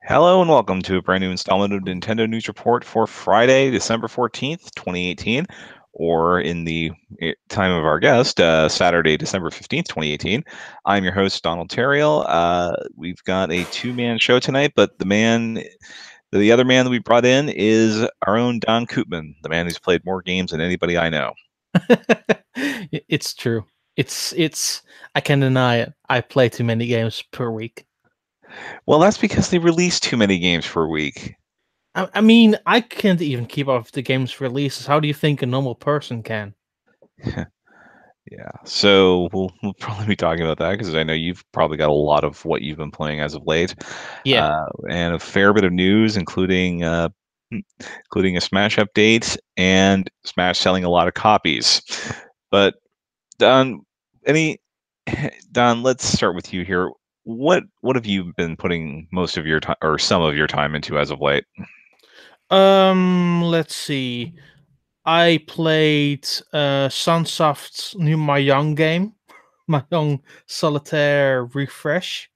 Hello and welcome to a brand new installment of Nintendo News Report for Friday, December 14th, 2018, or in the time of our guest, Saturday, December 15th, 2018. I'm your host, Donald Terriel. We've got a two-man show tonight, but the other man that we brought in is our own Don Koopman, the man who's played more games than anybody I know. It's true. It's I can deny it. I play too many games per week. Well, that's because they release too many games per week. I mean, I can't even keep up with the game's releases. How do you think a normal person can? Yeah, so we'll probably be talking about that because I know you've probably got a lot of what you've been playing as of late, Yeah. and a fair bit of news, including a Smash update and Smash selling a lot of copies. But Don, any Don, let's start with you here. What have you been putting most of your time or some of your time into as of late? Let's see. I played Sunsoft's new Mahjong game, Mahjong Solitaire Refresh.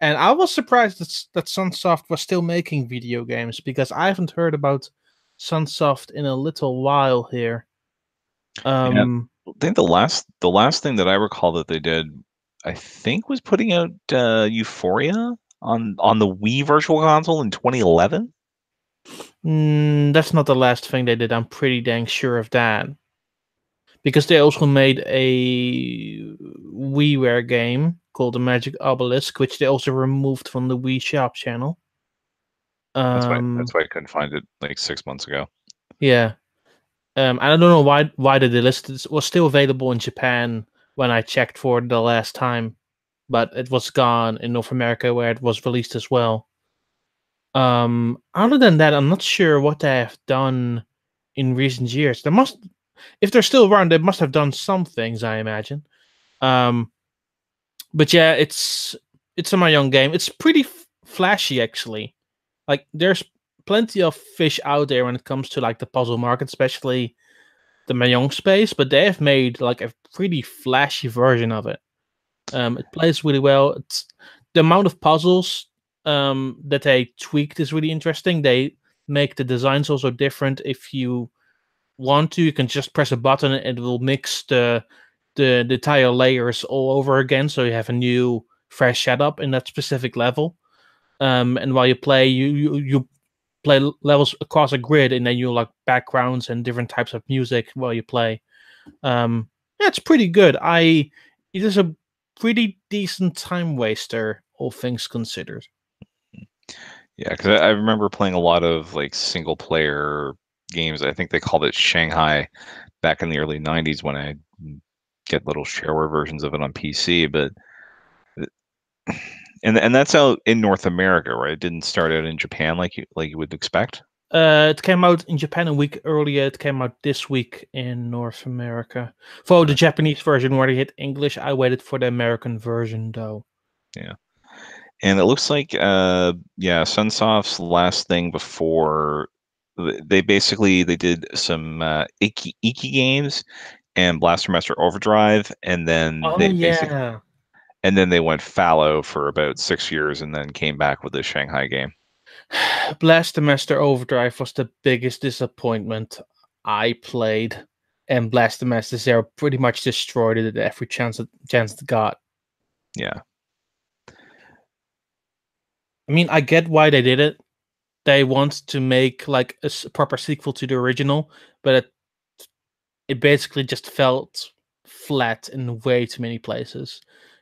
And I was surprised that Sunsoft was still making video games because I haven't heard about Sunsoft in a little while here. Yeah, Um, I think the last thing that I recall that they did, I think, was putting out Euphoria on the Wii Virtual Console in 2011. that's not the last thing they did. I'm pretty dang sure of that. Because they also made a WiiWare game called The Magic Obelisk, which they also removed from the Wii Shop channel. That's why Um, that's why I couldn't find it like 6 months ago. yeah. I don't know why they delisted. It was still available in Japan when I checked for it the last time, but it was gone in North America where it was released as well. Other than that, I'm not sure what they have done in recent years. If they're still around, they must have done some things, I imagine. Um, but yeah, it's a my young game. It's pretty flashy actually. Like there's plenty of fish out there when it comes to like the puzzle market, especially the Mahjong space. But they have made like a pretty flashy version of it. It plays really well. It's the amount of puzzles that they tweaked is really interesting. They make the designs also different. If you want to, you can just press a button and it will mix the tile layers all over again, so you have a new fresh setup in that specific level. And while you play, you play levels across a grid, and then you like backgrounds and different types of music while you play. Yeah, it's pretty good. It is a pretty decent time waster, all things considered. Yeah, because I remember playing a lot of like single player games. I think they called it Shanghai back in the early '90s when I get little shareware versions of it on PC. But and that's out in North America, right? It didn't start out in Japan like you would expect. It came out in Japan a week earlier. It came out this week in North America. For the Japanese version where they hit English, I waited for the American version though. Yeah. And it looks like yeah, Sunsoft's last thing before they did some Iki games and Blaster Master Overdrive, and then Oh they basically yeah. and then they went fallow for about 6 years and then came back with the Shanghai game. Blaster Overdrive was the biggest disappointment I played, and Blaster Zero pretty much destroyed it at every chance it got. Yeah. I mean, I get why they did it. They want to make like a proper sequel to the original, but it basically just felt flat in way too many places.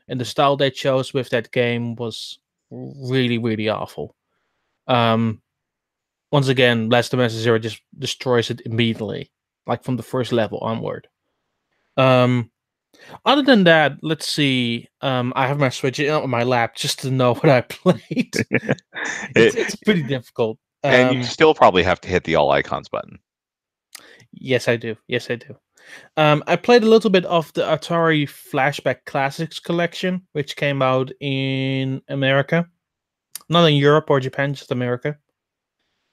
And the style they chose with that game was really, really awful. Um, Once again, Last of Us Zero just destroys it immediately, like from the first level onward. Um, Other than that, let's see. I have my Switch on my lap just to know what I played. It, It's pretty difficult. and you still probably have to hit the all icons button. Yes, I do. Yes, I do. I played a little bit of the Atari Flashback Classics collection, which came out in America, not in Europe or Japan, just America.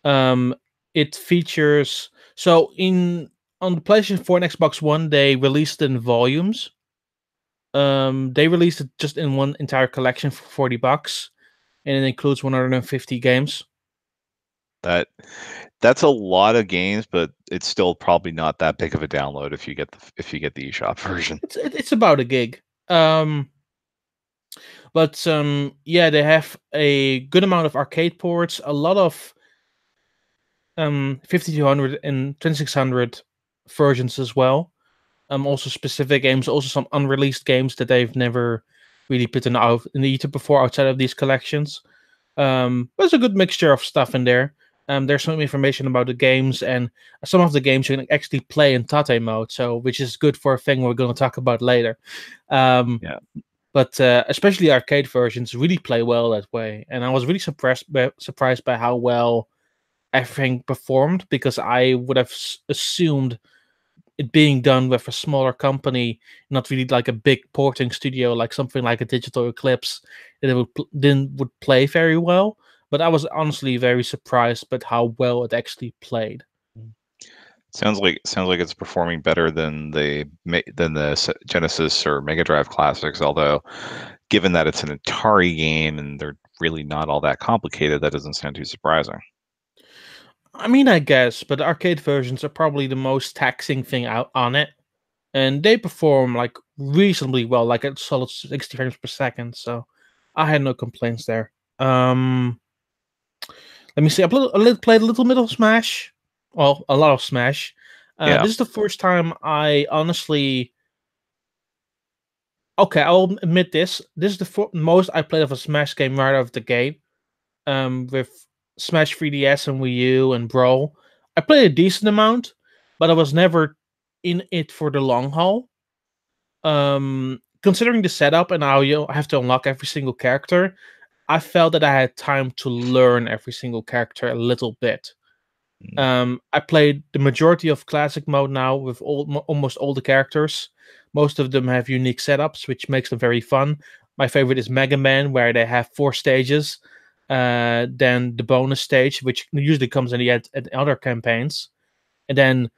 Um, it features so in on the PlayStation 4 and Xbox One, they released it in volumes. They released it just in one entire collection for $40, and it includes 150 games. That's a lot of games, but it's still probably not that big of a download if you get the eShop version. It's about a gig. But yeah, they have a good amount of arcade ports, a lot of 5200 and 2600 versions as well. Also specific games, also some unreleased games that they've never really put out in the ether before outside of these collections. There's a good mixture of stuff in there. There's some information about the games, and some of the games you can actually play in Tate mode, so which is good for a thing we're going to talk about later. Yeah. But especially arcade versions really play well that way, and I was really surprised by how well everything performed, because I would have assumed it being done with a smaller company, not really like a big porting studio, like something like a Digital Eclipse, that it would play very well. But I was honestly very surprised by how well it actually played. Sounds like it's performing better than the Genesis or Mega Drive classics. Although, given that it's an Atari game and they're really not all that complicated, that doesn't sound too surprising. I mean, I guess, but the arcade versions are probably the most taxing thing out on it, and they perform like reasonably well, like at solid 60 frames per second. So I had no complaints there. Let me see. I played a little bit of Smash. Well, a lot of Smash. Yeah. This is the first time I honestly. Okay, I'll admit this. This is the most I played of a Smash game right out of the gate. With Smash 3DS and Wii U and Brawl, I played a decent amount, but I was never in it for the long haul. Considering the setup and how you have to unlock every single character, I felt that I had time to learn every single character a little bit. I played the majority of classic mode now with almost all the characters. Most of them have unique setups, which makes them very fun. My favorite is Mega Man, where they have 4 stages. Then the bonus stage, which usually comes in the end at other campaigns, and then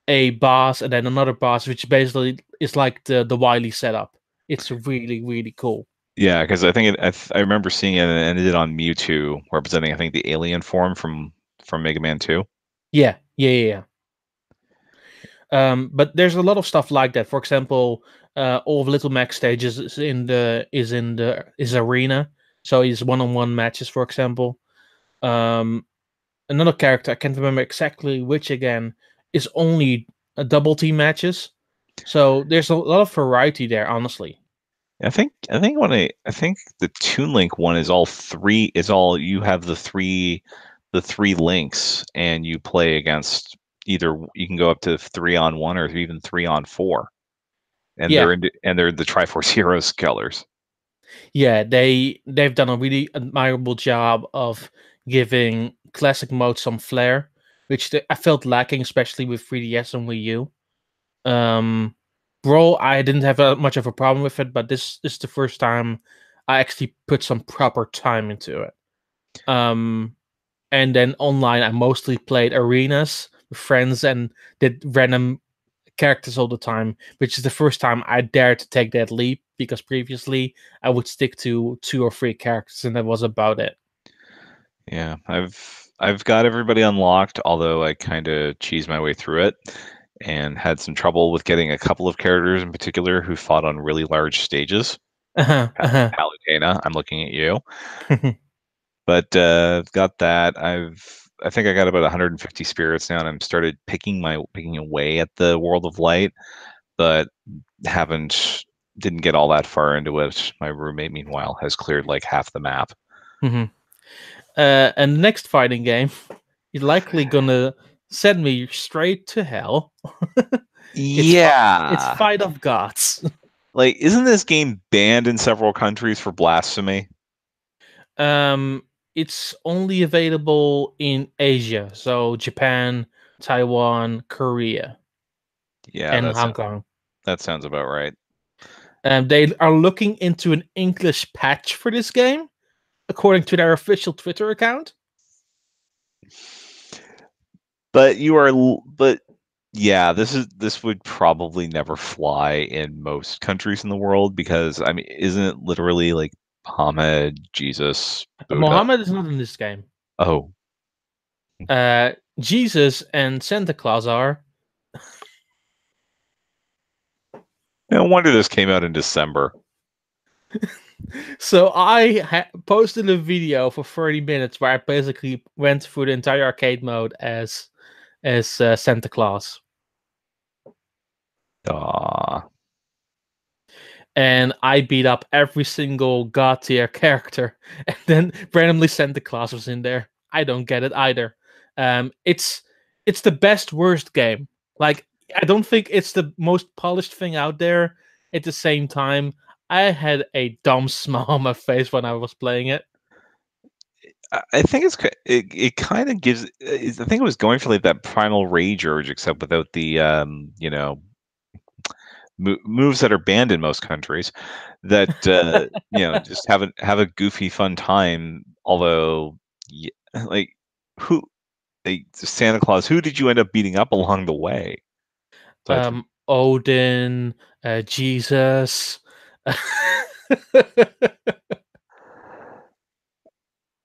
a boss, and then another boss, which basically is like the Wily setup. It's really, really cool. Yeah, because I think I remember seeing it, and it ended on Mewtwo representing, I think, the alien form from Mega Man 2. Yeah. But there's a lot of stuff like that. For example, all of Little Mac stages is arena, so it's one-on-one matches. For example, another character I can't remember exactly which again is only a double team matches. So there's a lot of variety there, honestly. I think the Toon Link one is all three. Is all you have the three links, and you play against either. You can go up to 3-on-1 or even 3-on-4, and Yeah. they're the Triforce Heroes colors. Yeah, they've done a really admirable job of giving classic mode some flair, which I felt lacking, especially with 3DS and Wii U. Brawl, I didn't have much of a problem with it, but this is the first time I actually put some proper time into it. And then online, I mostly played arenas with friends and did random characters all the time, which is the first time I dared to take that leap, because previously I would stick to 2 or 3 characters and that was about it. Yeah, I've got everybody unlocked, although I kind of cheesed my way through it and had some trouble with getting a couple of characters in particular who fought on really large stages. Palutena, I'm looking at you. But got that. I think I got about 150 spirits now, and I'm started picking away at the World of Light, but didn't get all that far into it. My roommate, meanwhile, has cleared like half the map. And the next fighting game is likely gonna send me straight to hell. It's Fight of Gods. Like, isn't this game banned in several countries for blasphemy? It's only available in Asia, so Japan, Taiwan, Korea, Yeah, and Hong Kong. That sounds about right. They are looking into an English patch for this game, according to their official Twitter account. But yeah, this would probably never fly in most countries in the world, because I mean, isn't it literally like Muhammad, Jesus, Buddha. Mohammed is not in this game. Oh, Jesus and Santa Claus are. no wonder this came out in December. So I posted a video for 30 minutes where I basically went through the entire arcade mode as Santa Claus, Ah, and I beat up every single god tier character, and then randomly Santa Claus was in there. I don't get it either. It's the best worst game. Like, I don't think it's the most polished thing out there. At the same time, I had a dumb smile on my face when I was playing it. I think it kind of gives. I think it was going for like that primal rage urge, except without the moves that are banned in most countries. That just have a goofy fun time. Although, like who, like Santa Claus, who did you end up beating up along the way? Aside from, Odin, Jesus.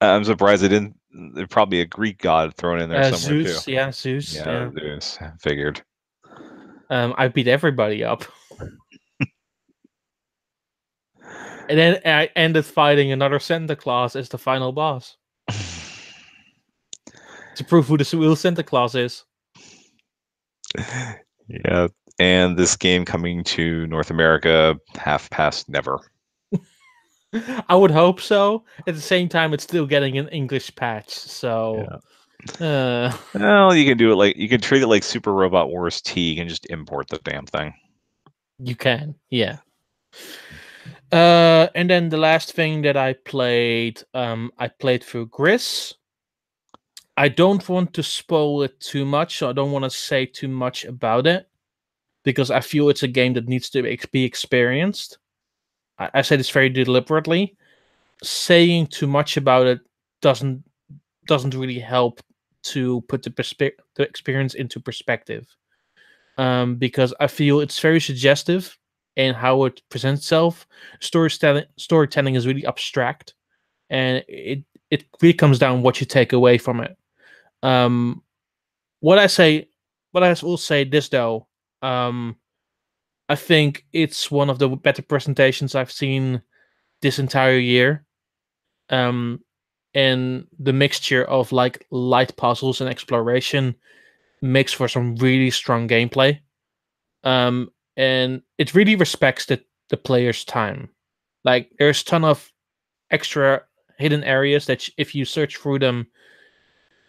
I'm surprised they didn't. There's probably a Greek god thrown in there somewhere too. Zeus, yeah, Zeus, Yeah, yeah. Zeus. Figured. I beat everybody up. And then I ended fighting another Santa Claus as the final boss to prove who the real Santa Claus is. Yeah, and this game coming to North America half past never. I would hope so. At the same time, it's still getting an English patch, so Well, you can do it like you can treat it like Super Robot Wars T. You can just import the damn thing. you can, yeah. And then the last thing that I played through Gris. I don't want to spoil it too much, so I don't want to say too much about it because I feel it's a game that needs to be experienced. I say this very deliberately. Saying too much about it doesn't really help to put the experience into perspective. Because I feel it's very suggestive in how it presents itself. Storytelling is really abstract, and it really comes down what you take away from it. Um, what I will say this though, I think it's one of the better presentations I've seen this entire year. And the mixture of like light puzzles and exploration makes for some really strong gameplay. And it really respects the player's time. Like, there's a ton of extra hidden areas that if you search through them,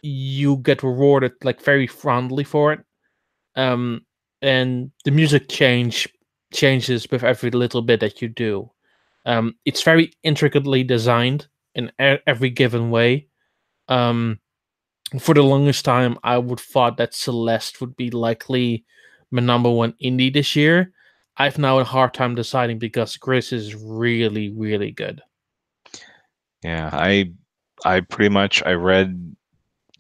you get rewarded like very fondly for it. And the music changes with every little bit that you do. It's very intricately designed in every given way. For the longest time, I would thought that Celeste would be likely my number one indie this year. I've now a hard time deciding because Gris is really, really good. Yeah, I pretty much I read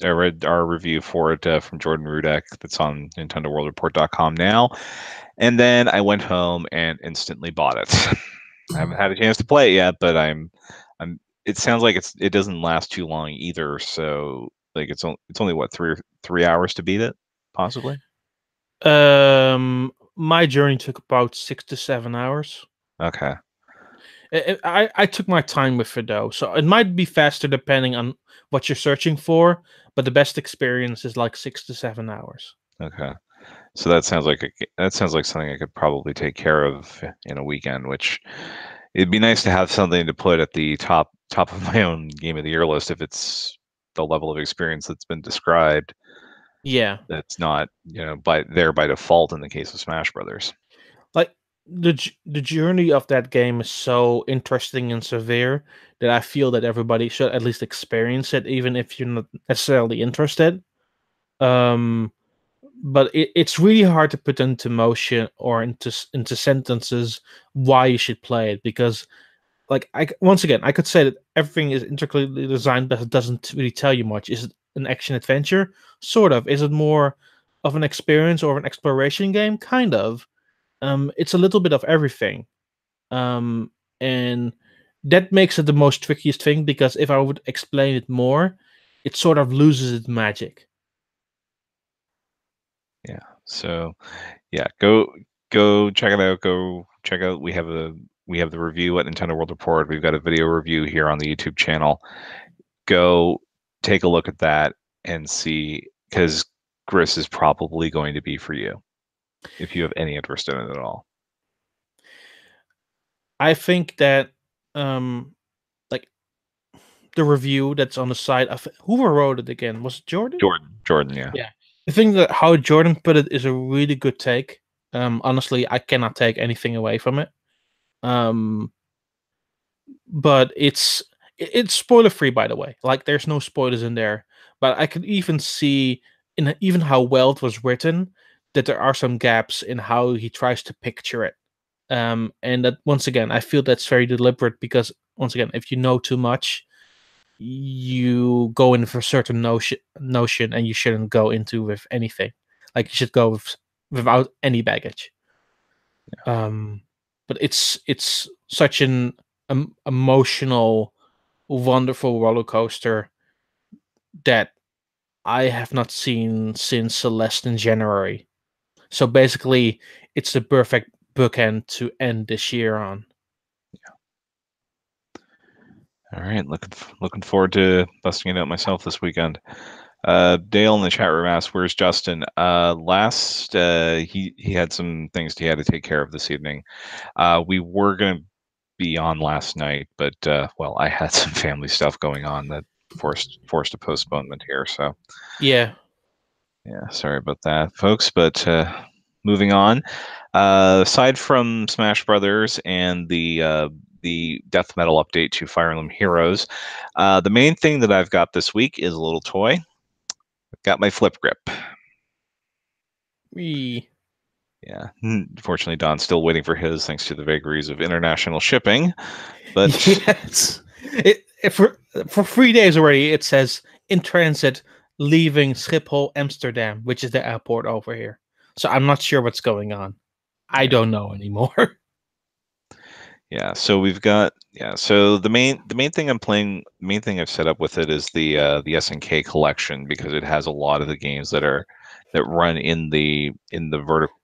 our review for it from Jordan Rudek that's on NintendoWorldReport.com now, and then I went home and instantly bought it. I haven't had a chance to play it yet, but I'm. It sounds like it doesn't last too long either. So like it's only what 3 hours to beat it, possibly. My journey took about 6 to 7 hours. Okay. I took my time with it though, so it might be faster depending on what you're searching for, but the best experience is like 6 to 7 hours. Okay. So that sounds like something I could probably take care of in a weekend, which it'd be nice to have something to put at the top of my own game of the year list if it's the level of experience that's been described. Yeah, That's not, by default in the case of Smash Brothers. like the journey of that game is so interesting and severe that I feel that everybody should at least experience it, even if you're not necessarily interested. Um, but it's really hard to put into motion or into sentences why you should play it because, like, once again, I could say that everything is intricately designed, but it doesn't really tell you much. Is it an action adventure? Sort of. Is it more of an experience or an exploration game? Kind of. It's a little bit of everything. And that makes it the most trickiest thing, because if I would explain it more, it sort of loses its magic. Yeah. So yeah, go check it out. Go check out. We have the review at Nintendo World Report. We've got a video review here on the YouTube channel. Go take a look at that and see, because Gris is probably going to be for you if you have any interest in it at all. I think that like the review that's on the side of who wrote it again? Was it Jordan? Jordan, yeah. Yeah. I think that how Jordan put it is a really good take. Honestly, I cannot take anything away from it. But it's spoiler free, by the way. Like, there's no spoilers in there. But I could even see in even how well it was written that there are some gaps in how he tries to picture it. And that, once again, I feel that's very deliberate, because once again, if you know too much, you go in for a certain notion, and you shouldn't go into with anything. Like, you should go without any baggage. But it's such an emotional, wonderful roller coaster that I have not seen since Celeste in January. So basically, it's the perfect bookend to end this year on. All right, looking forward to busting it out myself this weekend. Dale in the chat room asked, "Where's Justin?" He had some things he had to take care of this evening. We were gonna be on last night, but well, I had some family stuff going on that forced a postponement here. So Yeah. sorry about that, folks. But moving on. Aside from Smash Brothers and the death metal update to Fire Emblem Heroes, the main thing that I've got this week is a little toy. I've got my FlipGrip. Yeah, unfortunately, Daan's still waiting for his, thanks to the vagaries of international shipping. But Yes, for 3 days already. It says in transit, leaving Schiphol, Amsterdam, which is the airport over here. So I'm not sure what's going on. I don't know anymore. Yeah, so we've got so the main thing main thing I've set up with it is the SNK collection, because it has a lot of the games that run in the vertical,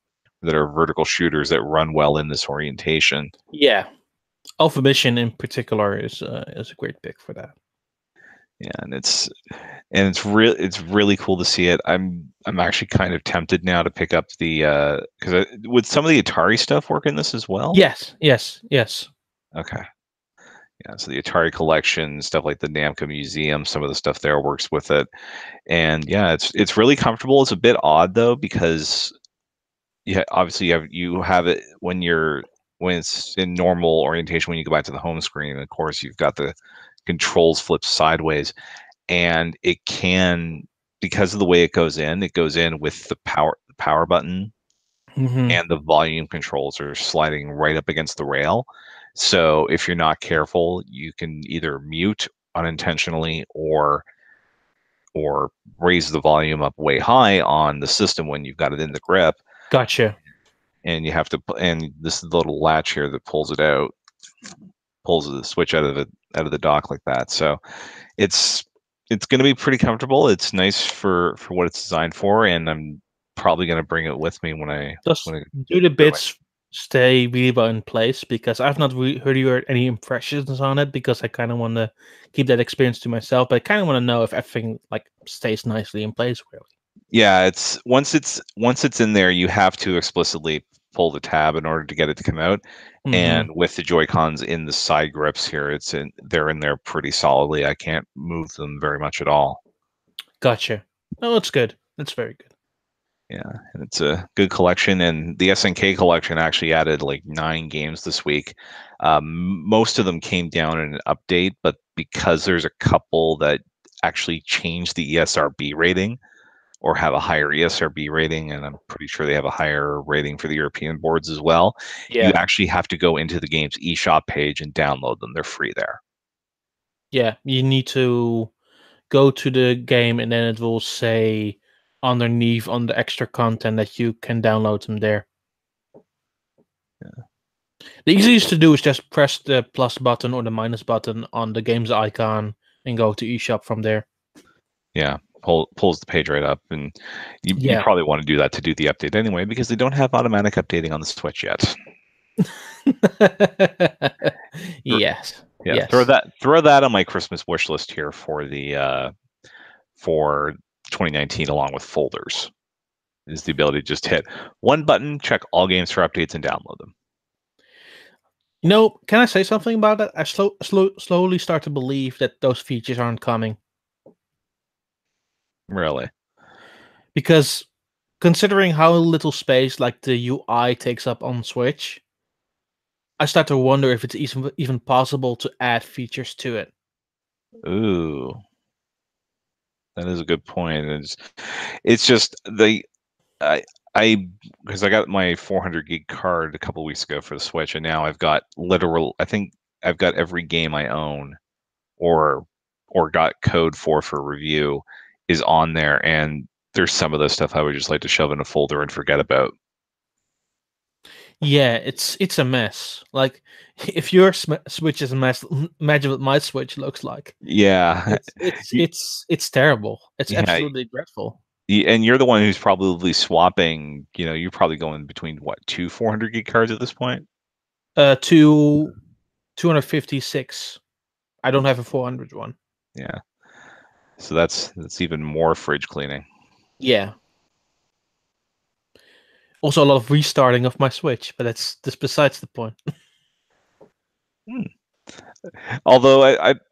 that are vertical shooters that run well in this orientation. Yeah, Alpha Mission in particular is a great pick for that. Yeah, and it's really cool to see it. I'm actually kind of tempted now to pick up the because would some of the Atari stuff work in this as well? Yes. Okay. Yeah, so the Atari collection, stuff like the Namco Museum, some of the stuff there works with it. And yeah, it's really comfortable. It's a bit odd though, because obviously you have it when it's in normal orientation. When you go back to the home screen, of course you've got the controls flipped sideways, and it can, because of the way it goes in with the power button, and the volume controls are sliding right up against the rail. So if you're not careful, you can either mute unintentionally or raise the volume up way high on the system when you've got it in the grip. Gotcha. And you have to, and this little latch here that pulls it out, pulls the switch out of the dock like that. So it's going to be pretty comfortable. It's nice for what it's designed for, and I'm probably going to bring it with me when I do the bits stay really well in place, because I've not really heard any impressions on it, because I kind of want to keep that experience to myself, but I kind of want to know if everything like stays nicely in place. Really. Yeah, it's once it's in there, you have to explicitly pull the tab in order to get it to come out. And with the Joy-Cons in the side grips here, they're in there pretty solidly. I can't move them very much at all. Gotcha. Oh, that's good. That's very good. Yeah, and it's a good collection, and the SNK collection actually added like 9 games this week. Most of them came down in an update, but because there's a couple that actually changed the ESRB rating, or have a higher ESRB rating, and I'm pretty sure they have a higher rating for the European boards as well. Yeah. You actually have to go into the game's eShop page and download them. They're free there. Yeah, you need to go to the game, and then it will say underneath on the extra content that you can download them there. Yeah. The easiest to do is just press the plus button or the minus button on the game's icon and go to eShop from there. Yeah, pulls the page right up, and you Yeah. probably want to do that to do the update anyway, because they don't have automatic updating on the Switch yet. Yes. Yeah, Yes. throw that on my Christmas wish list here for the for 2019, along with folders. Is the ability to just hit one button, check all games for updates, and download them. You know, can I say something about that? I slowly start to believe that those features aren't coming. Really? Because considering how little space like the UI takes up on Switch, I start to wonder if it's even possible to add features to it. Ooh, that is a good point. It's just I because I got my 400 gig card a couple weeks ago for the Switch, and now I've got I think I've got every game I own or got code for review is on there, and there's some of the stuff I would just like to shove in a folder and forget about. Yeah, it's a mess. Like if your Switch is a mess, imagine what my Switch looks like. Yeah, It's terrible. It's yeah, absolutely dreadful. and you're the one who's probably swapping. You're probably going between what, two 400 gig cards at this point. To 256. I don't have a 400 one. Yeah, so that's even more fridge cleaning. Yeah. Also, a lot of restarting of my Switch, but that's besides the point. Hmm. Although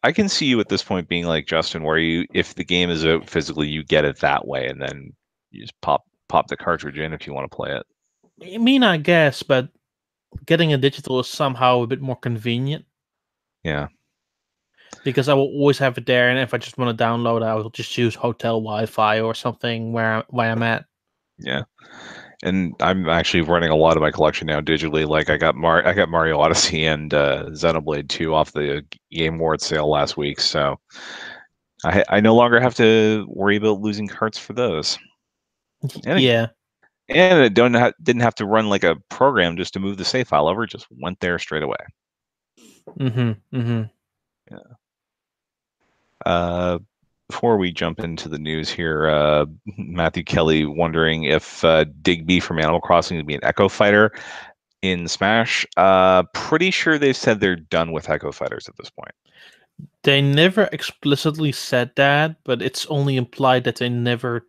I can see you at this point being like Justin, where if the game is out physically, you get it that way, and then you just pop the cartridge in if you want to play it. I mean, I guess, but getting a digital is somehow a bit more convenient Yeah, because I will always have it there, and if I just want to download, I will just use hotel Wi-Fi or something where I'm at. yeah. And I'm actually running a lot of my collection now digitally. Like I got Mario Odyssey and Xenoblade 2 off the Game Awards sale last week, so I no longer have to worry about losing carts for those. Yeah. And it didn't have to run like a program just to move the save file over. It just went there straight away. Mm-hmm. Mm-hmm. Yeah. Before we jump into the news here, Matthew Kelly wondering if Digby from Animal Crossing would be an Echo Fighter in Smash. Pretty sure they've said they're done with Echo Fighters at this point. They never explicitly said that, but it's only implied that they never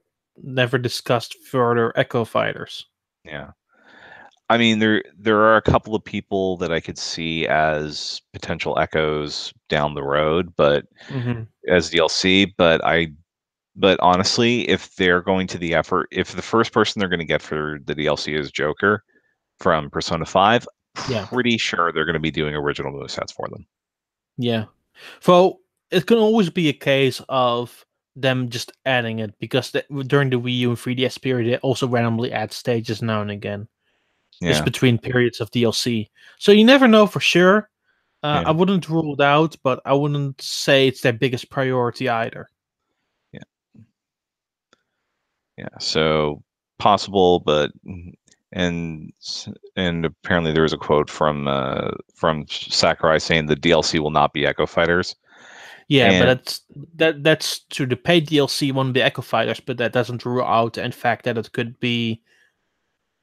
discussed further Echo Fighters. Yeah. I mean, there are a couple of people that I could see as potential echoes down the road, but Mm-hmm. as DLC. But honestly, if they're going to the effort, if the first person they're going to get for the DLC is Joker from Persona 5, Yeah. pretty sure they're going to be doing original movesets for them. Yeah. So it can always be a case of them just adding it because during the Wii U and 3DS period, they also randomly add stages now and again, just Yeah. between periods of DLC. So you never know for sure. Yeah. I wouldn't rule it out, but I wouldn't say it's their biggest priority either. Yeah. Yeah. So possible, but and apparently there was a quote from Sakurai saying the DLC will not be Echo Fighters. Yeah, And but that's to the paid DLC won't be Echo Fighters, but that doesn't rule out the fact that it could be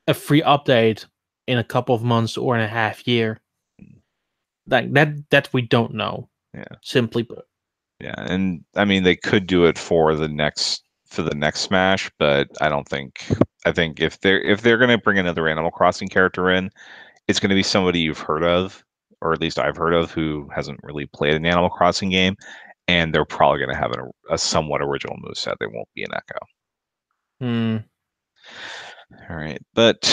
a free update in a couple of months or in a half year. Like that we don't know. yeah. Simply put. Yeah, and I mean they could do it for the next Smash, but I think if they're going to bring another Animal Crossing character in, it's going to be somebody you've heard of, or at least I've heard of, who hasn't really played an Animal Crossing game, and they're probably going to have a somewhat original moveset. They won't be an Echo. Hmm. All right, but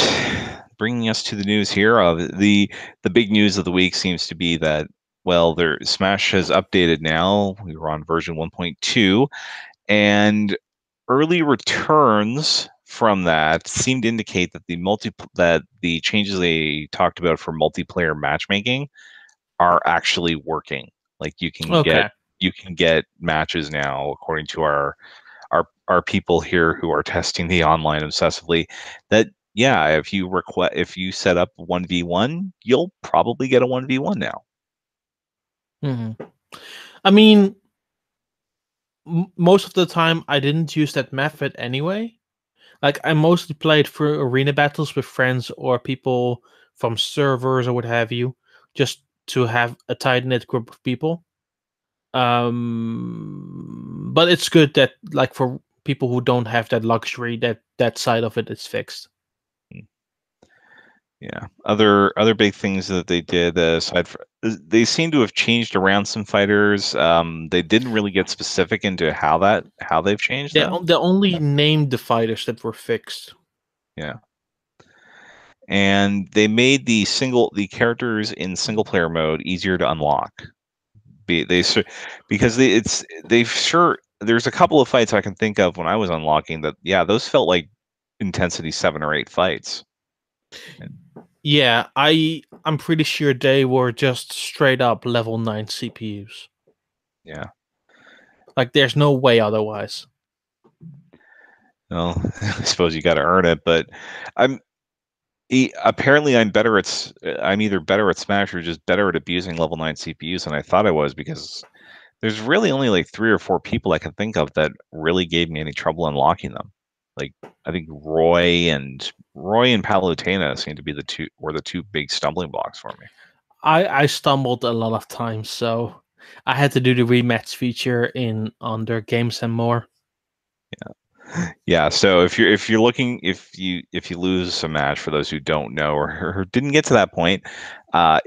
bringing us to the news here, the big news of the week seems to be that, well, their Smash has updated now. We were on version 1.2, and early returns from that seem to indicate that the changes they talked about for multiplayer matchmaking are actually working. Like Okay. you can get matches now, according to our people here who are testing the online obsessively, that yeah, if you set up 1v1, you'll probably get a 1v1 now. I mean, most of the time I didn't use that method anyway. Like I mostly played through arena battles with friends or people from servers or what have you, just to have a tight knit group of people. But it's good that like for people who don't have that luxury, that side of it is fixed. Yeah. Other big things that they did aside from they seem to have changed around some fighters. They didn't really get specific into how they've changed They though. they only named the fighters that were fixed. Yeah. And they made the characters in single player mode easier to unlock. Because they've sure there's a couple of fights I can think of when I was unlocking that, yeah, those felt like intensity 7 or 8 fights. Yeah, I'm pretty sure they were just straight up level 9 CPUs. Yeah. Like there's no way otherwise. Well, I suppose you got to earn it, but I'm apparently I'm either better at Smash or just better at abusing level 9 CPUs than I thought I was, because there's really only like 3 or 4 people I can think of that really gave me any trouble unlocking them. Like I think Roy and Palutena seem to be the two big stumbling blocks for me. I stumbled a lot of times, so I had to do the rematch feature on their games and more. Yeah, so if you're looking, if you lose a match, for those who don't know or didn't get to that point,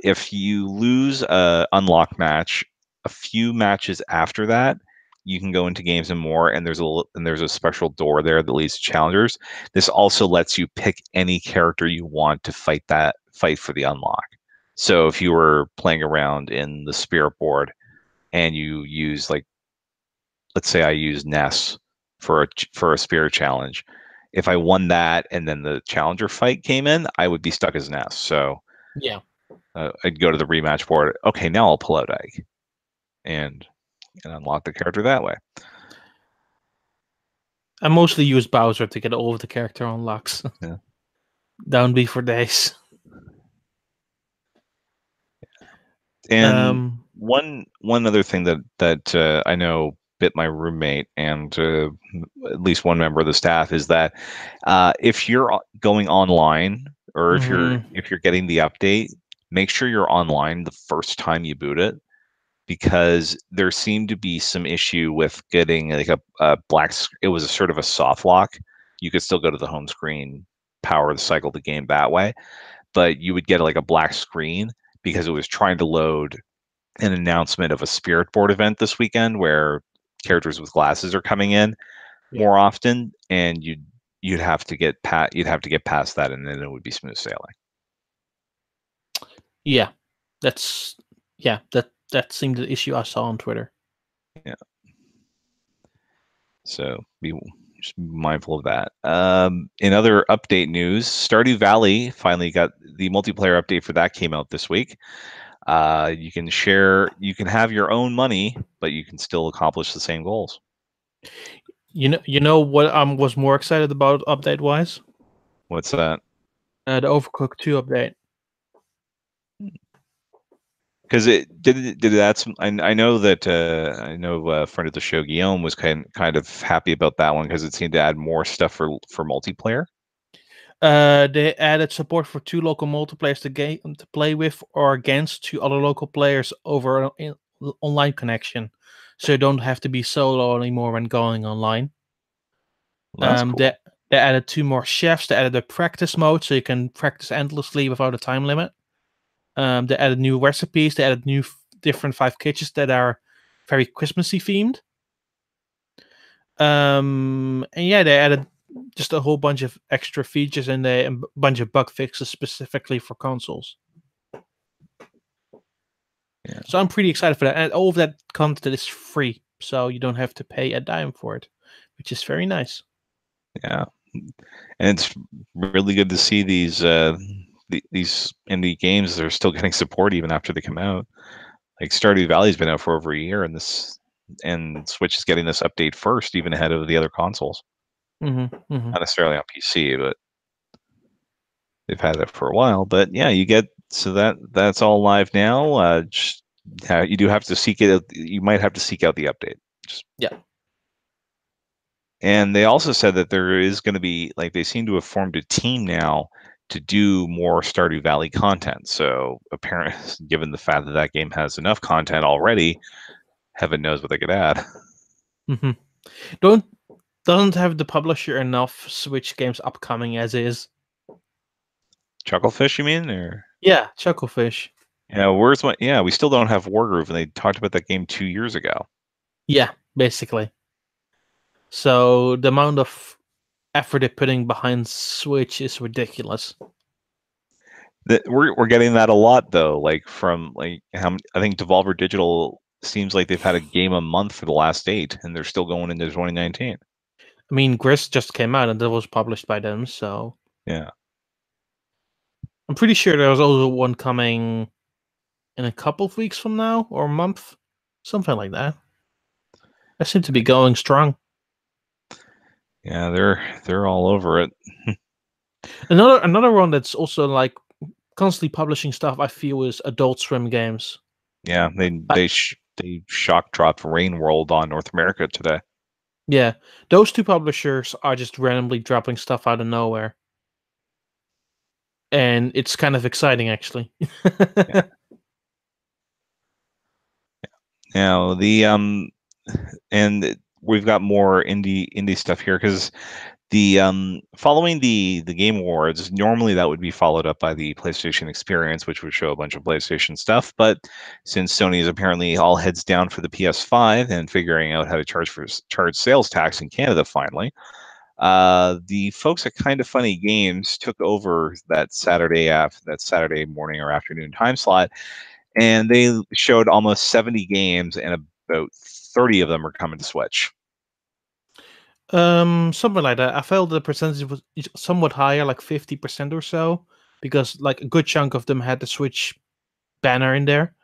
if you lose a unlock match, a few matches after that, you can go into games and more, and there's a special door there that leads to challengers. This also lets you pick any character you want to fight for the unlock. So if you were playing around in the spirit board and you use, like, let's say I use Ness for a spirit challenge. If I won that and then the challenger fight came in, I would be stuck as Ness. So Yeah, I'd go to the rematch board. Okay, now I'll pull out Egg and unlock the character that way. I mostly use Bowser to get all of the character unlocks. Yeah. Down be for days. And Um, one other thing that I know bit my roommate and at least one member of the staff is that if you're going online, or if you're getting the update, make sure you're online the first time you boot it, because there seemed to be some issue with getting like a black. It was a sort of a soft lock. You could still go to the home screen, power the cycle the game that way, but you would get like a black screen because it was trying to load an announcement of a spirit board event this weekend where characters with glasses are coming in yeah, more often, and you'd have to get past that, and then it would be smooth sailing. yeah, that's that seemed the issue I saw on Twitter. Yeah. So be just mindful of that. In other update news, Stardew Valley finally got the multiplayer update for that, came out this week. You can have your own money, but you can still accomplish the same goals. You know what I was more excited about update wise? What's that? The Overcooked 2 update. Because did it add some? I know that I know a friend of the show, Guillaume, was kind of happy about that one because it seemed to add more stuff for multiplayer. They added support for 2 local multiplayers to play with or against 2 other local players over an online connection, so you don't have to be solo anymore when going online. Well, that's cool. They added 2 more chefs. They added a practice mode, so you can practice endlessly without a time limit. They added new recipes. They added new different 5 kitchens that are very Christmassy themed. And yeah, they added just a whole bunch of extra features and a bunch of bug fixes specifically for consoles. Yeah. So I'm pretty excited for that. And all of that content is free, so you don't have to pay a dime for it, which is very nice. Yeah, and it's really good to see these indie games that are still getting support even after they come out. Like Stardew Valley's been out for over a year, and Switch is getting this update first, even ahead of the other consoles. Mm-hmm, mm-hmm. Not necessarily on PC, but They've had that for a while, but yeah, you get so that's all live now. Just, you do have to seek it. You might have to seek out the update. Just, Yeah. and they also said that there is going to be like they seem to have formed a team now to do more Stardew Valley content. So apparently, given the fact that that game has enough content already, heaven knows what they could add. hmm Don't doesn't have the publisher enough Switch games upcoming as is. Chucklefish, you mean? Or Yeah, Chucklefish. yeah, where's what? Yeah, we still don't have Wargroove, and they talked about that game 2 years ago. Yeah, basically. So the amount of effort they're putting behind Switch is ridiculous. We're getting that a lot though, like from like I think Devolver Digital seems like they've had a game a month for the last 8, and they're still going into 2019. I mean, Gris just came out and that was published by them, so Yeah, I'm pretty sure there was also one coming in a couple of weeks from now or a month, something like that. They seem to be going strong. yeah, they're all over it. Another one that's also like constantly publishing stuff. I feel is Adult Swim games. Yeah, Like, they shock dropped Rain World on North America today. yeah, those two publishers are just randomly dropping stuff out of nowhere, and it's kind of exciting actually. Yeah. Now the and we've got more indie stuff here because the following the Game Awards, normally that would be followed up by the PlayStation Experience, which would show a bunch of PlayStation stuff. But since Sony is apparently all heads down for the PS5 and figuring out how to charge sales tax in Canada finally, the folks at Kind of Funny Games took over that Saturday morning or afternoon time slot, and they showed almost 70 games, and about 30 of them are coming to Switch. Something like that. I felt the percentage was somewhat higher, like 50% or so, because like a good chunk of them had the Switch banner in there.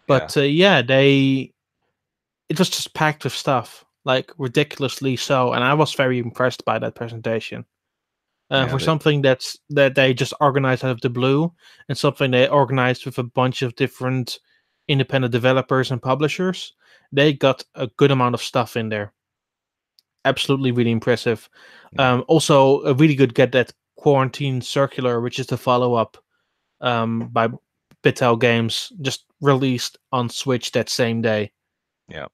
Yeah, But yeah, it was just packed with stuff, like ridiculously so, and I was very impressed by that presentation. yeah, For something that they just organized out of the blue, and something they organized with a bunch of different independent developers and publishers, they got a good amount of stuff in there. Absolutely, really impressive. yeah. Also, a really good Get That Quarantine Circular, which is the follow up by Bitel Games, just released on Switch that same day. Yeah.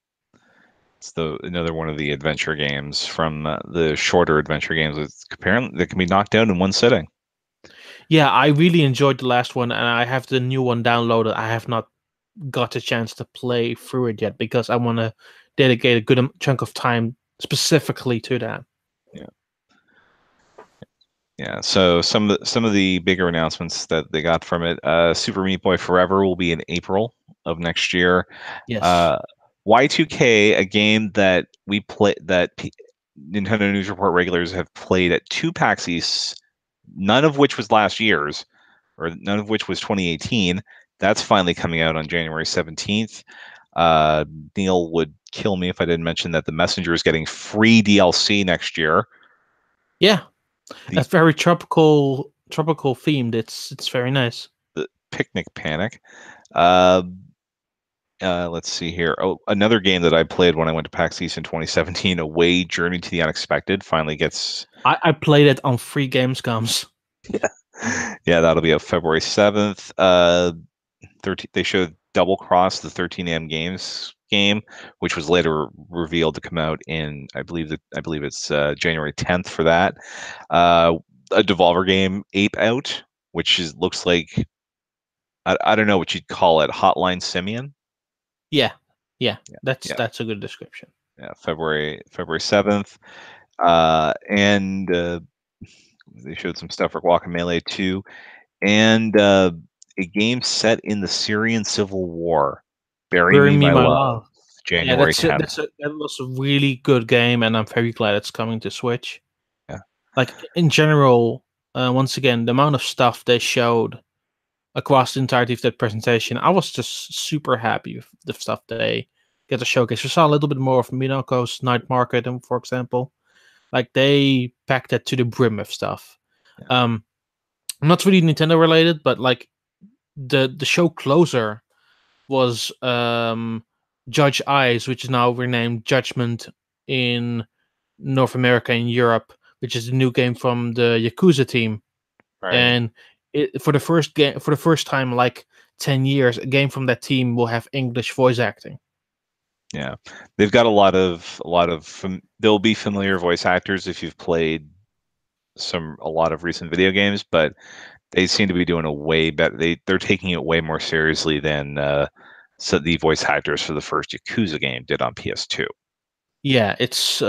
It's another one of the adventure games from the shorter adventure games. It's apparently that can be knocked out in one sitting. Yeah, I really enjoyed the last one, and I have the new one downloaded. I have not got a chance to play through it yet because I want to dedicate a good chunk of time specifically to that. Yeah, yeah. So some of the bigger announcements that they got from it, Super Meat Boy Forever will be in April of next year. Yes. Uh, Y2K, a game that we play that Nintendo News Report regulars have played at 2 PAX East, none of which was last year's, or none of which was 2018. That's finally coming out on January 17th. Neil would kill me if I didn't mention that The Messenger is getting free DLC next year. Yeah, The, that's very tropical themed. It's very nice. the Picnic Panic. Uh, let's see here. Oh, another game that I played when I went to PAX East in 2017, Away Journey to the Unexpected, finally gets. I played it on free Gamescoms. Yeah, that'll be out February 7th. 13, they showed Double Cross, the 13M Games game, which was later revealed to come out in, I believe it's January 10th for that. A Devolver game, Ape Out, which looks like I don't know what you'd call it, Hotline Simeon. Yeah, yeah, Yeah, that's yeah, that's a good description. yeah. February 7th, and they showed some stuff for Guacamelee 2, and a game set in the Syrian civil war, Bury Bury Me Me My My Love, Love. Yeah, January 10th. that was a really good game, and I'm very glad it's coming to Switch. Yeah, Like in general, once again, the amount of stuff they showed across the entirety of that presentation, I was just super happy with the stuff they get to showcase. We saw a little bit more of Minako's Night Market, for example. Like they packed that to the brim of stuff. yeah. Um, not really Nintendo related, but like the show closer was Judge Eyes, which is now renamed Judgment in North America and Europe, which is a new game from the Yakuza team. Right. And for the first time, like 10 years, a game from that team will have English voice acting. Yeah, they've got there'll be familiar voice actors if you've played a lot of recent video games, but they seem to be doing a way better. They're taking it way more seriously than so the voice actors for the first Yakuza game did on PS2. Yeah, it's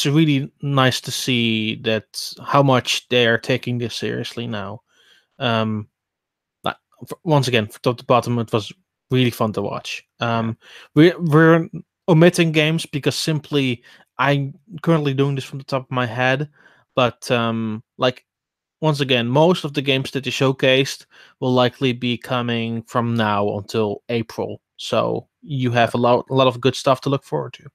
really nice to see that how much they are taking this seriously now. Um, like, once again, from top to bottom, it was really fun to watch. Yeah. We're omitting games because simply I'm currently doing this from the top of my head, but like once again, most of the games that they showcased will likely be coming from now until April. So you have a lot of good stuff to look forward to.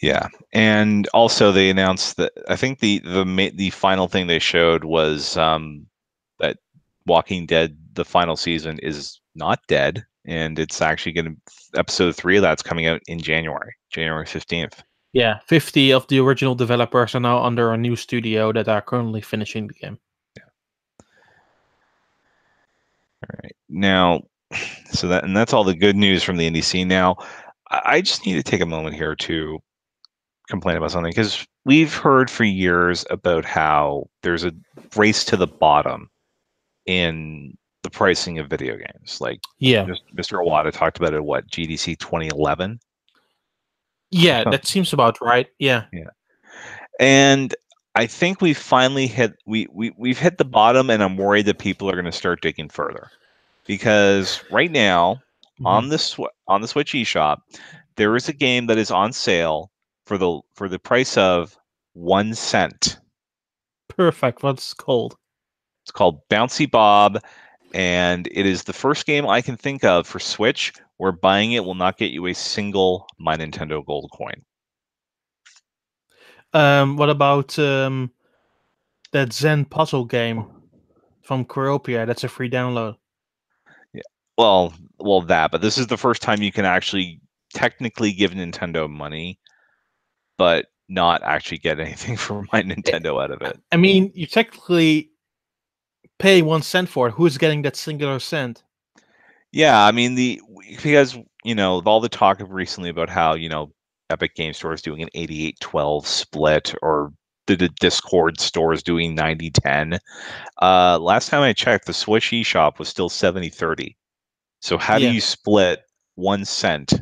Yeah, and also they announced that I think the final thing they showed was that Walking Dead, the final season, is not dead, and it's actually going to episode 3 of that's coming out in January 15th. Yeah, 50 of the original developers are now under a new studio that are currently finishing the game. All right. Now, that's all the good news from the indie scene. Now, I just need to take a moment here to complain about something because we've heard for years about how there's a race to the bottom in the pricing of video games. Like Yeah. Mr. Iwata talked about it, what, GDC 2011 or Yeah, that something? seems about right. Yeah. Yeah. And I think we finally we've hit the bottom, and I'm worried that people are going to start digging further. Because right now Mhm. on the Switch eShop, there is a game that is on sale for the price of 1 cent. Perfect. What's called? It's called Bouncy Bob, and it is the first game I can think of for Switch where buying it will not get you a single My Nintendo Gold coin. What about that Zen puzzle game from Cropia? That's a free download. Yeah. But this is the first time you can actually technically give Nintendo money, but not actually get anything for My I Nintendo out of it. I mean, you technically pay 1 cent for it. Who's getting that singular cent? Yeah, I mean because of all the talk of recently about how Epic Game Store is doing an 88-12 split, or the Discord store is doing 90-10. Last time I checked, the Switch eShop was still 70-30. So how do Yeah. you split 1 cent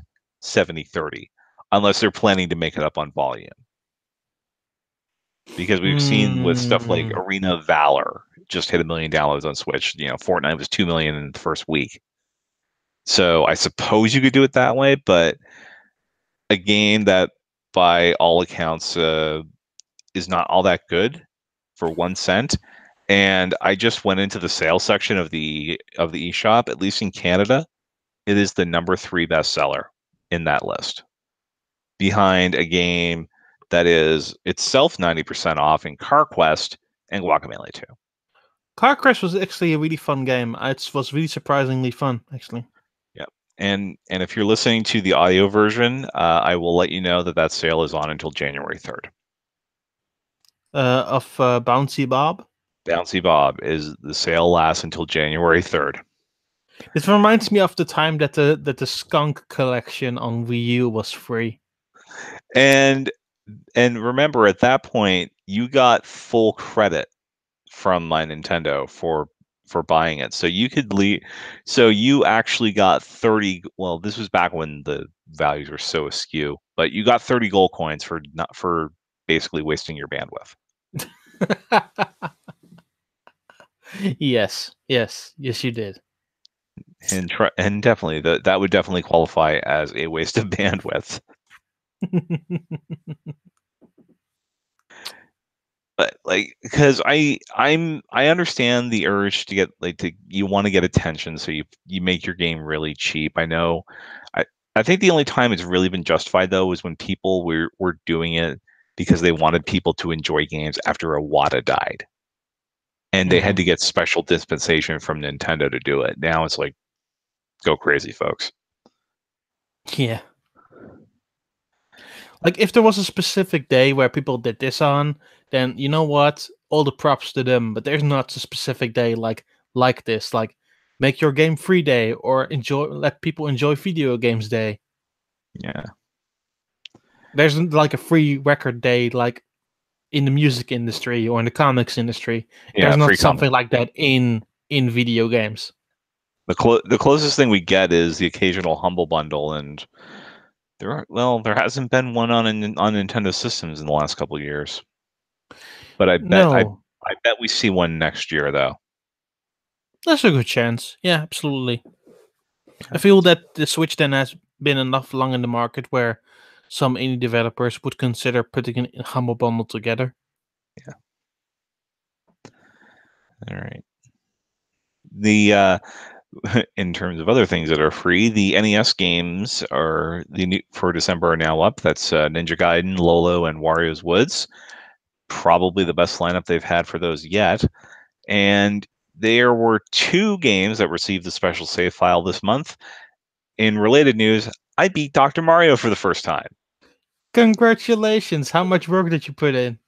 70-30 unless they're planning to make it up on volume? Because we've seen with stuff like Mm. Arena of Valor just hit 1 million downloads on Switch. Fortnite was 2 million in the first week. So I suppose you could do it that way, but a game that, by all accounts, is not all that good for 1 cent. And I just went into the sales section of the eShop. At least in Canada, it is the number 3 bestseller in that list, behind a game that is itself 90% off in CarQuest and Guacamelee 2. Car Crash was actually a really fun game. It was really surprisingly fun, actually. Yeah. And if you're listening to the audio version, I will let you know that sale is on until January 3rd. Of Bouncy Bob. Bouncy Bob is the sale lasts until January 3rd. It reminds me of the time that the Skunk collection on Wii U was free. And remember, at that point, you got full credit from My Nintendo for buying it. So you could so you actually got 30. Well, this was back when the values were so askew, but you got 30 gold coins for not for basically wasting your bandwidth. Yes, yes, yes, you did. And definitely that would definitely qualify as a waste of bandwidth. But like, because I understand the urge to get you want to get attention, so you make your game really cheap. I know. I I think the only time it's really been justified though is when people were doing it because they wanted people to enjoy games after Iwata died. and they had to get special dispensation from Nintendo to do it. Now it's like, go crazy, folks. Yeah. Like, if there was a specific day where people did this on, then you know what? All the props to them. But there's not a specific day like this. Like, make your game free day, or let people enjoy video games day. Yeah. There's like a free record day, like in the music industry or in the comics industry. Yeah, There's not free something comic. like that in video games. The closest thing we get is the occasional Humble Bundle, and there hasn't been one on Nintendo systems in the last couple of years. But I No, bet we see one next year, though. that's a good chance. Yeah, absolutely. Yeah. I feel that the Switch then has been enough long in the market where some indie developers would consider putting a Humble Bundle together. Yeah. All right. The in terms of other things that are free, the NES games are for December are now up. That's Ninja Gaiden, Lolo, and Wario's Woods. Probably the best lineup they've had for those yet. And there were 2 games that received a special save file this month. In related news, I beat Dr. Mario for the first time. Congratulations! How much work did you put in?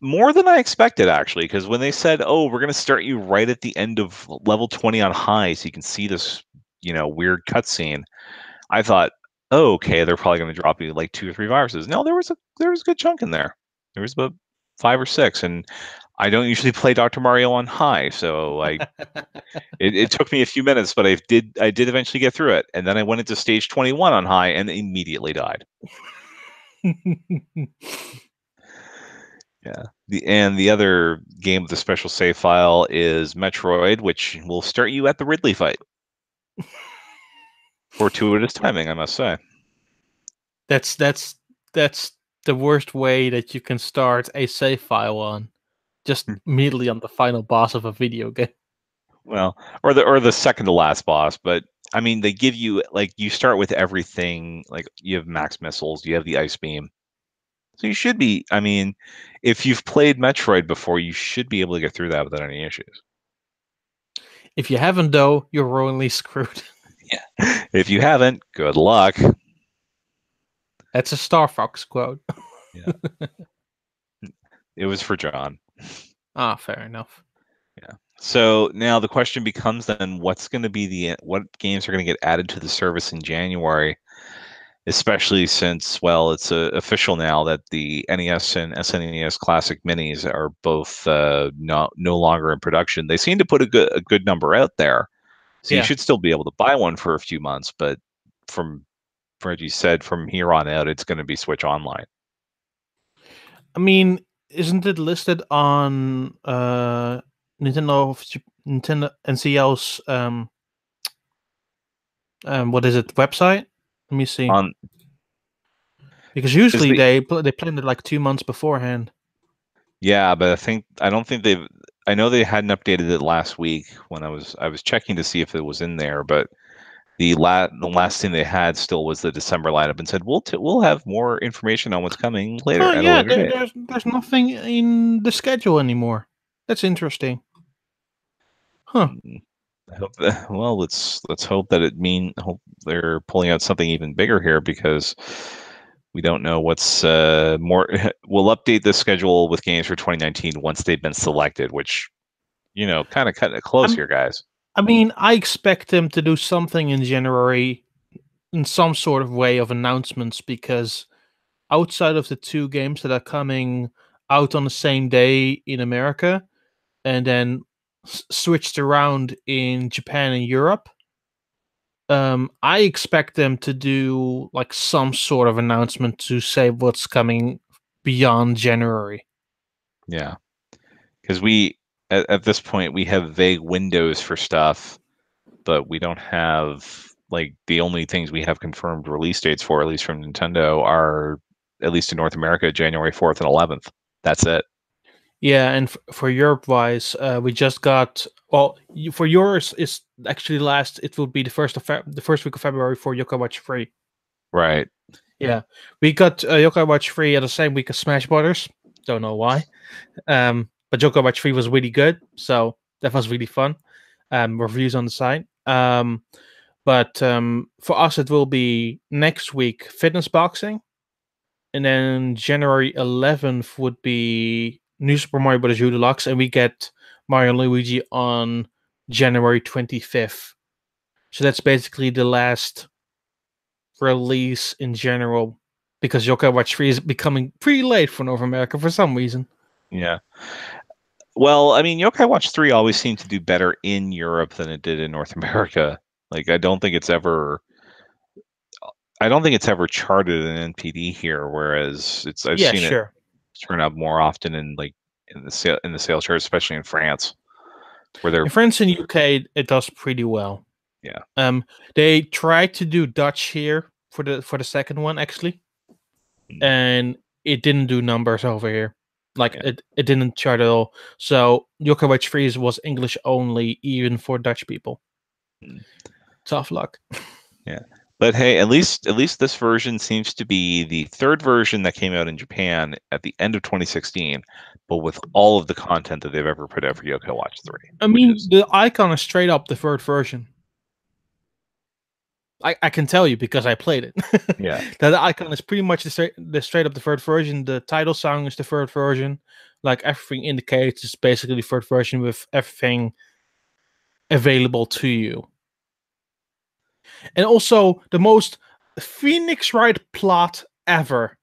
More than I expected, actually, because when they said, "Oh, we're going to start you right at the end of level 20 on high, so you can see this, weird cutscene," I thought, "Oh, okay, they're probably going to drop you like 2 or 3 viruses." No, there was a good chunk in there. There was about 5 or 6, and I don't usually play Dr. Mario on high, so it took me a few minutes, but I did eventually get through it, and then I went into stage 21 on high and immediately died. Yeah. The other game with the special save file is Metroid, which will start you at the Ridley fight. Fortuitous timing, I must say. That's the worst way that you can start a save file on. Just immediately on the final boss of a video game. Well, or the second to last boss, but I mean they give you you start with everything, like you have max missiles, you have the ice beam. So you should be, I mean, if you've played Metroid before, you should be able to get through that without any issues. If you haven't, though, you're royally screwed. Yeah. If you haven't, good luck. That's a Star Fox quote. Yeah. It was for John. Ah, fair enough. Yeah. So now the question becomes then, what's going to be what games are going to get added to the service in January? Especially since, well, it's official now that the NES and SNES Classic Minis are both no longer in production. They seem to put a good number out there, so you should still be able to buy one for a few months. But from Reggie said, from here on out, it's going to be Switch Online. I mean, isn't it listed on Nintendo NCL's what is it, website? Let me see. Because usually they plan it like 2 months beforehand. Yeah, but I don't think they've. I know they hadn't updated it last week when I was checking to see if it was in there, but the last thing they had still was the December lineup, and said we'll have more information on what's coming later Oh at a yeah, later date. there's nothing in the schedule anymore. That's interesting. Huh. I hope that, well, let's hope that hope they're pulling out something even bigger here, because we don't know what's more. We'll update the schedule with games for 2019 once they've been selected, which kind of cutting it close here, guys. I mean, I expect them to do something in January in some sort of way of announcements, because outside of the 2 games that are coming out on the same day in America and then switched around in Japan and Europe, I expect them to do like some sort of announcement to say what's coming beyond January. Yeah, because we at this point we have vague windows for stuff, but we don't have, like, the only things we have confirmed release dates for, at least from Nintendo, are, at least in North America, January 4th and 11th. That's it. Yeah, and for Europe wise, we just got, well, for yours is actually last. It will be the first week of February for Yokai Watch 3. Right. Yeah, we got Yokai Watch 3 at the same week as Smash Brothers. Don't know why, but but Yokai Watch 3 was really good, so that was really fun. Reviews on the site. But for us, it will be next week fitness boxing, and then January 11th would be New Super Mario Bros. U Deluxe, and we get Mario and Luigi on January 25th. So that's basically the last release in general, because Yokai Watch 3 is becoming pretty late for North America for some reason. Yeah. Well, I mean, Yokai Watch 3 always seemed to do better in Europe than it did in North America. Like, I don't think it's ever charted an NPD here, whereas I've Yeah, seen it sure. turn up more often in the sales charts, especially in France, where they're In France and UK, it does pretty well. yeah. They tried to do Dutch here for the second one actually, and it didn't do numbers over here. Like Yeah. it didn't chart at all. So Yokai Watch 3 was English only, even for Dutch people. Tough luck. Yeah. But hey, at least this version seems to be the third version that came out in Japan at the end of 2016, but with all of the content that they've ever put out for Yokai Watch 3. I mean, the icon is straight up the third version. I can tell you because I played it. Yeah. That icon is pretty much the straight up the third version. The title song is the third version. Like everything indicates it's basically the third version with everything available to you. And also the most Phoenix Wright plot ever.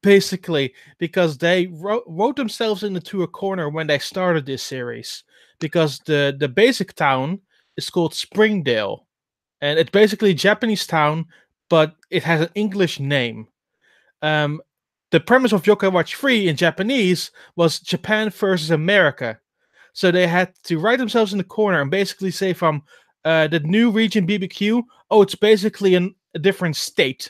Basically, because they wrote themselves into a corner when they started this series. Because the basic town is called Springdale. And it's basically a Japanese town, but it has an English name. The premise of Yokai Watch 3 in Japanese was Japan versus America. So they had to write themselves in the corner and basically say from the new region BBQ, oh, it's basically a different state.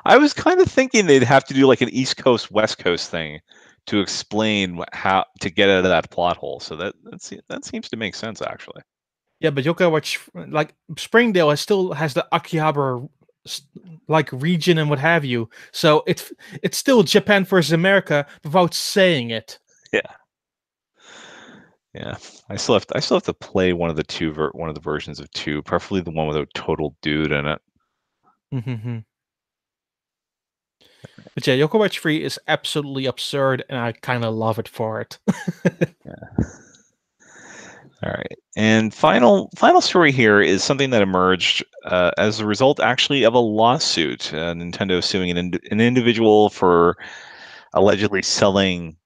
I was kind of thinking they'd have to do like an East Coast, West Coast thing to explain how to get out of that plot hole. So that seems to make sense, actually. Yeah, but Yokai Watch, like Springdale, still has the Akihabara like region and what have you. So it's still Japan versus America without saying it. Yeah. Yeah. I still have to play one of the versions of 2, preferably the one with a total dude in it. Mm-hmm. But yeah, Yokai Watch 3 is absolutely absurd, and I kind of love it for it. Yeah. All right. And final story here is something that emerged as a result, actually, of a lawsuit. Nintendo suing an individual for allegedly selling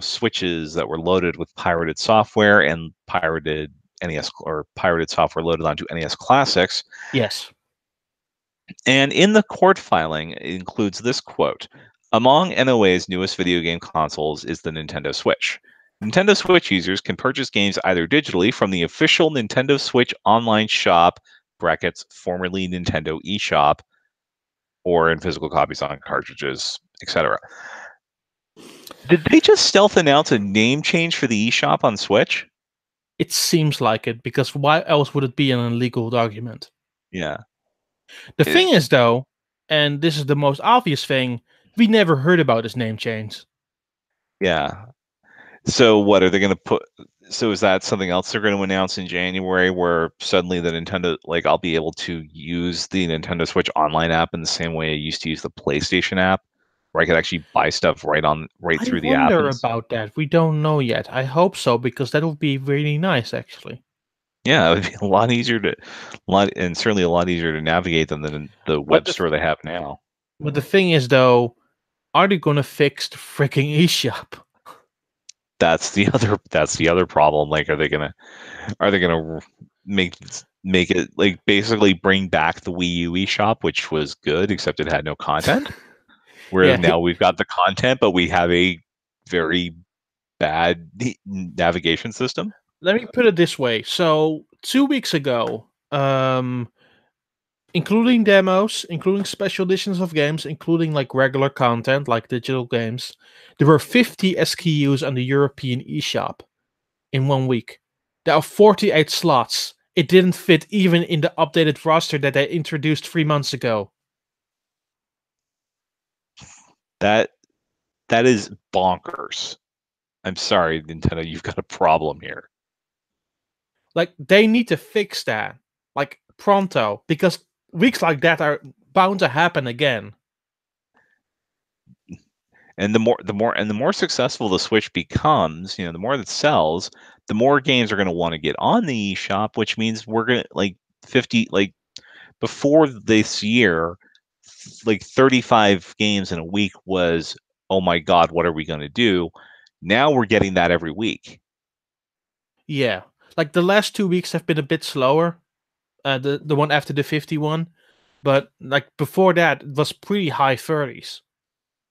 switches that were loaded with pirated software and pirated software loaded onto NES classics. Yes. And in the court filing, it includes this quote: "Among NOA's newest video game consoles is the Nintendo Switch. Nintendo Switch users can purchase games either digitally from the official Nintendo Switch online shop (formerly Nintendo eShop) or in physical copies on cartridges, etc." Did they just stealth announce a name change for the eShop on Switch? It seems like it, because why else would it be an illegal document? Yeah. The thing is, though, and this is the most obvious thing, we never heard about this name change. Yeah. So what are they going to put? So is that something else they're going to announce in January, where suddenly the Nintendo, like, I'll be able to use the Nintendo Switch online app in the same way I used to use the PlayStation app, where I could actually buy stuff right I through the app? wonder about that. We don't know yet. I hope so, because that would be really nice, actually. Yeah, it would be and certainly a lot easier to navigate than the web store they have now. But the thing is, though, are they going to fix the freaking eShop? That's the other problem. Like, are they gonna make it, like, basically bring back the Wii U eShop, which was good, except it had no content? Whereas now we've got the content, but we have a very bad navigation system. Let me put it this way. So 2 weeks ago, including demos, including special editions of games, including like regular content, like digital games, there were 50 SKUs on the European eShop in 1 week. There are 48 slots. It didn't fit even in the updated roster that they introduced 3 months ago. That is bonkers. I'm sorry, Nintendo, you've got a problem here. Like, they need to fix that, like, pronto, because weeks like that are bound to happen again. And the more successful the Switch becomes, the more that sells, the more games are going to want to get on the eShop, which means we're going to like 50 like before this year, like 35 games in a week was, oh my God, what are we going to do? Now we're getting that every week. Yeah, like the last 2 weeks have been a bit slower. The one after the 51, but like before that, it was pretty high 30s.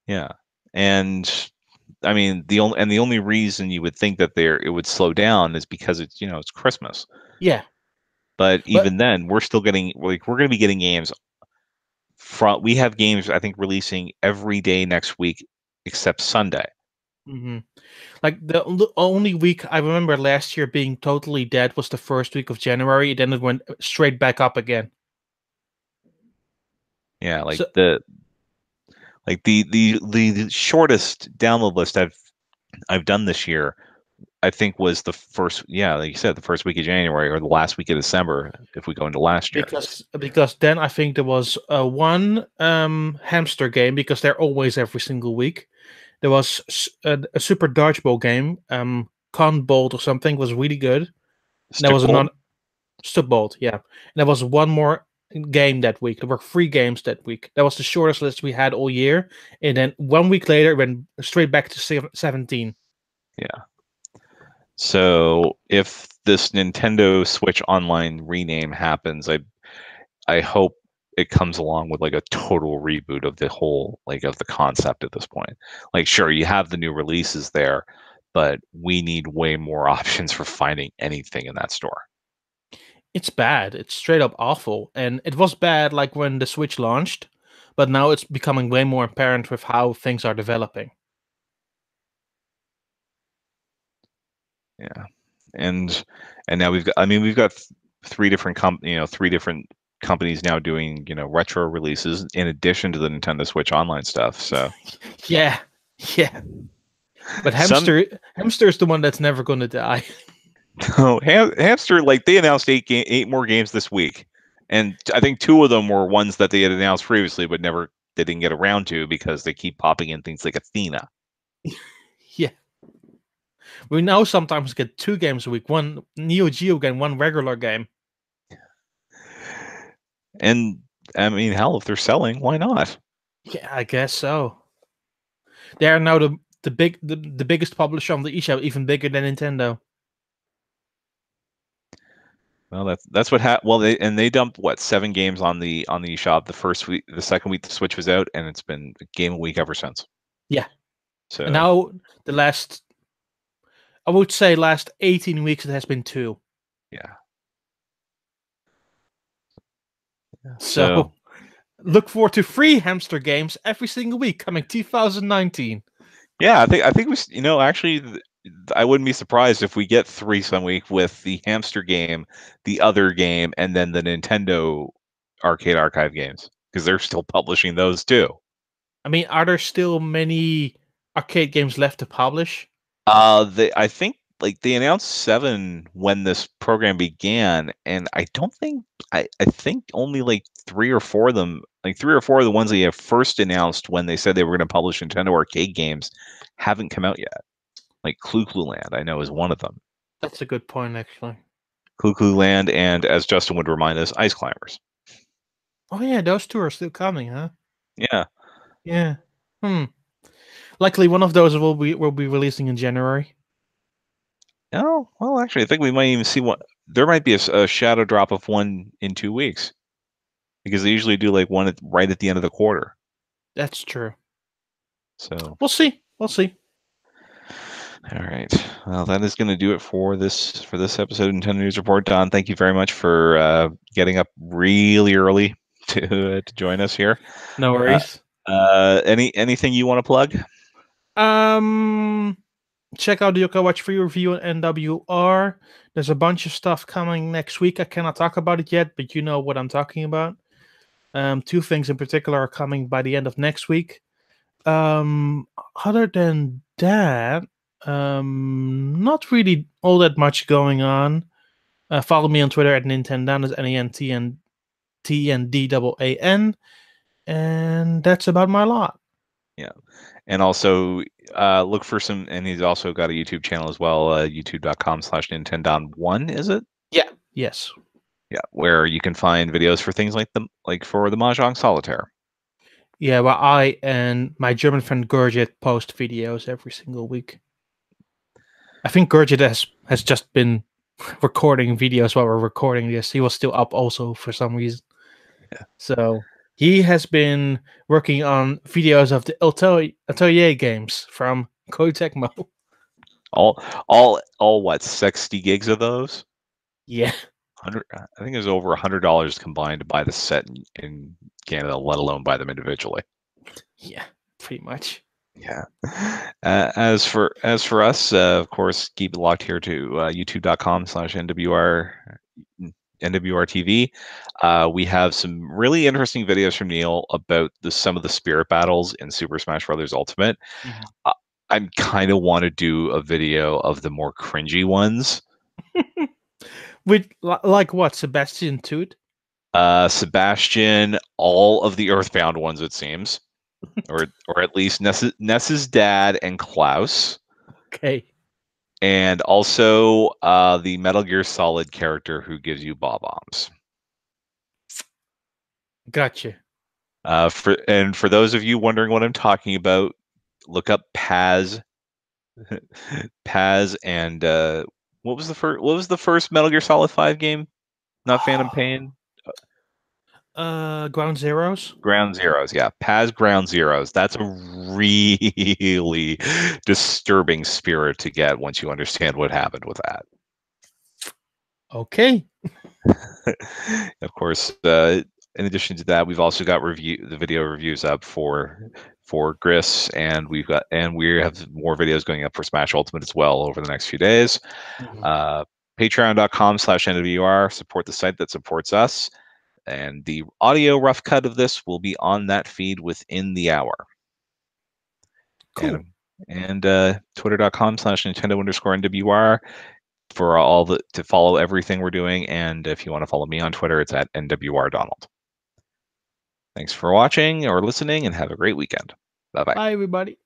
Yeah. And I mean, the only reason you would think that it would slow down is because it's Christmas. Yeah, But but even then, we're going to be getting games we have games I think releasing every day next week except Sunday. like the only week I remember last year being totally dead was the first week of January. Then it went straight back up again. Yeah, So the shortest download list I've done this year, I think was the first, yeah, like you said, the first week of January or the last week of December if we go into last year. because then I think there was one hamster game, because they're always every single week. There was a super dodgeball game, Con Bolt or something, was really good. There was Stickball? another Stubbolt, yeah. And there was one more game that week. There were 3 games that week. That was the shortest list we had all year. And then 1 week later, it went straight back to 17. Yeah. So if this Nintendo Switch Online rename happens, I hope it comes along with like a total reboot of the whole of the concept at this point. Like, sure, you have the new releases there, but we need way more options for finding anything in that store. It's bad. It's straight up awful. And it was bad like when the Switch launched, but now it's becoming way more apparent with how things are developing. Yeah, and now we've got three different three different companies now doing retro releases in addition to the Nintendo Switch Online stuff. So Yeah, yeah. But some Hamster is the one that's never going to die. oh, Hamster, like they announced eight more games this week, and I think 2 of them were ones that they had announced previously, but they didn't get around to because they keep popping in things like Athena. Yeah. We now sometimes get 2 games a week, one Neo Geo game, one regular game. And I mean, hell, if they're selling, why not? Yeah, I guess so. They are now the biggest publisher on the eShop, even bigger than Nintendo. Well, that's what happened. Well, they dumped what 7 games on the eShop the first week, the second week the Switch was out, and it's been a game a week ever since. Yeah. So And now I would say last 18 weeks, it has been 2. yeah. So So look forward to 3 hamster games every single week coming 2019. yeah, I think actually, I wouldn't be surprised if we get 3 some week with the hamster game, the other game, and then the Nintendo Arcade Archive games because they're still publishing those too. I mean, are there still many arcade games left to publish? I think they announced 7 when this program began, and I think only like 3 or 4 of them, like 3 or 4 of the ones they have first announced when they said they were going to publish Nintendo arcade games, haven't come out yet. Like Clue Land, I know is one of them. That's a good point, actually. Clue Land, and as Justin would remind us, Ice Climbers. Oh yeah, those 2 are still coming, huh? Yeah. Yeah. Likely one of those will be releasing in January. Oh, well, actually, I think we might even see one. There might be a shadow drop of one in 2 weeks because they usually do like one right at the end of the quarter. That's true. So We'll see. We'll see. all right. Well, that is going to do it for this episode of Nintendo News Report. Don, thank you very much for getting up really early to join us here. No worries. Anything you want to plug? Check out the Yokai Watch free review on NWR. There's a bunch of stuff coming next week. I cannot talk about it yet, but you know what I'm talking about. 2 things in particular are coming by the end of next week. Other than that, Not really all that much going on. Follow me on Twitter at Nintendaan, is NENTNDAAN, and that's about my lot. Yeah. And also look for some, and he's also got a YouTube channel as well, youtube.com/Nintendon1, is it? Yeah. Yes. Yeah, where you can find videos for things like for the Mahjong Solitaire. Yeah, well, I and my German friend Gurjit post videos every single week. I think Gurjit has just been recording videos while we're recording this. He was still up also for some reason. Yeah. So he has been working on videos of the Atelier games from Koei Tecmo. All what, 60 gigs of those? Yeah. 100, I think it was over $100 combined to buy the set in Canada, let alone buy them individually. Yeah, pretty much. Yeah. As for us, of course, keep it locked here to youtube.com/NWR We have some really interesting videos from Neil about some of the spirit battles in Super Smash Bros. Ultimate. Mhm. I kind of want to do a video of the more cringy ones. With like what, Sebastian Toot? Sebastian, all of the Earthbound ones, it seems, or at least Ness's dad and Klaus. Okay. And also the Metal Gear Solid character who gives you bob-ombs. Gotcha. For those of you wondering what I'm talking about, look up Paz. Paz and what was the first Metal Gear Solid 5 game? Not Phantom Pain. Ground Zeroes. Ground Zeroes, yeah. Paz Ground Zeroes. That's a really disturbing spirit to get once you understand what happened with that. Okay. Of course, in addition to that, we've also got the video reviews up for Gris, and we have more videos going up for Smash Ultimate as well over the next few days. Mhm. Patreon.com/NWR, support the site that supports us. And the audio rough cut of this will be on that feed within the hour. Cool. And Twitter.com/Nintendo_NWR for to follow everything we're doing. And if you want to follow me on Twitter, it's at NWRDonald. Thanks for watching or listening, and have a great weekend. Bye-bye. Bye, everybody.